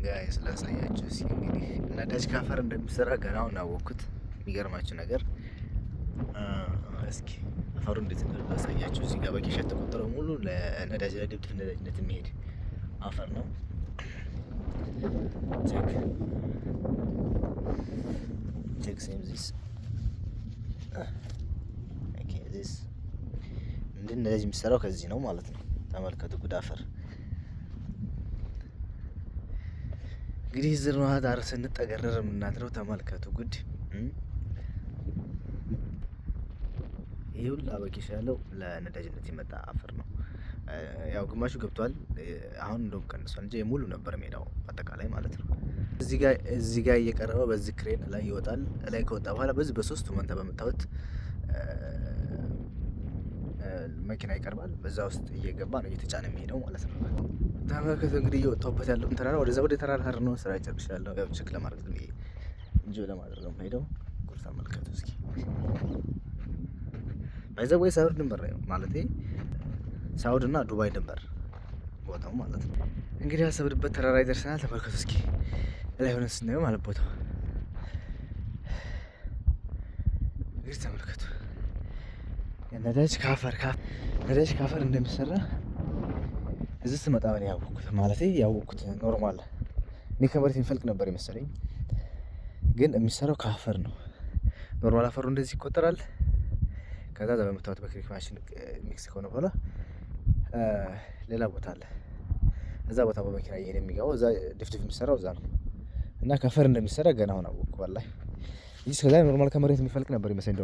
ጋይስ ላሳያችሁ እስኪ እንግዲህ ነዳጅ ካፈር እንደሚሰራ ገና አሁን አወቅኩት። የሚገርማችሁ ነገር እስኪ አፈሩ እንዴት እንደሆነ ላሳያችሁ። እዚህ ጋር በኬሻ የተቆጠረው ሙሉ ለነዳጅ ለድብድብ ነዳጅነት የሚሄድ አፈር ነው። ቼክ ሴም ዚስ እንዴት ነዳጅ የሚሰራው ከዚህ ነው ማለት ነው። ተመልከቱ ጉድ አፈር እንግዲህ ዝር ነው ዳር ስንጠገረር የምናድረው። ተመልከቱ ጉድ። ይሄ ሁሉ አበቂሽ ያለው ለነዳጅነት የመጣ አፈር ነው። ያው ግማሹ ገብቷል። አሁን እንደውም ቀንሷል እንጂ ሙሉ ነበር ሜዳው አጠቃላይ ማለት ነው። እዚህ ጋር እየቀረበ በዚህ ክሬን ላይ ይወጣል። ላይ ከወጣ በኋላ በዚህ በሶስቱ መንታ በመታወት መኪና ይቀርባል። በዛ ውስጥ እየገባ ነው እየተጫነ የሚሄደው ማለት ነው። ተመልከቱ እንግዲህ እየወጣሁበት ያለውን ተራራ ወደ ተራራ ነው ስራ ጨርሻለሁ። ያው ቼክ ለማድረግ ነው እንጂ ለማድረግ ነው የምሄደው። ጉድ ተመልከቱ እስኪ ባይዘው ወይ ሳውዲ ድንበር ነው ማለት ሳውዲ እና ዱባይ ድንበር ቦታው ማለት ነው። እንግዲህ ያሰብንበት ተራራ ይደርሰናል። ተመልከቱ እስኪ ላይ ሆነን ስናየው ማለት ቦታው እንግዲህ ተመልከቱ ነዳጅ ካፈር እንደሚሰራ እዚህ ስመጣ ነው ያወቅኩት። ማለት ያወቅኩት ኖርማል እኔ ከመሬት የሚፈልቅ ነበር የመሰለኝ፣ ግን የሚሰራው ካፈር ነው። ኖርማል አፈሩ እንደዚህ ይቆጠራል። ከዛ በመታወት በክሪክ ማሽን ሚክስ ከሆነ በኋላ ሌላ ቦታ አለ። እዛ ቦታ በመኪና እየሄደ የሚገባው እዛ ድፍድፍ የሚሰራው እዛ ነው። እና ካፈር እንደሚሰራ ገና አሁን አወቅኩ። ወላሂ ይህ እስከዛ ኖርማል ከመሬት የሚፈልቅ ነበር ይመስለኝ።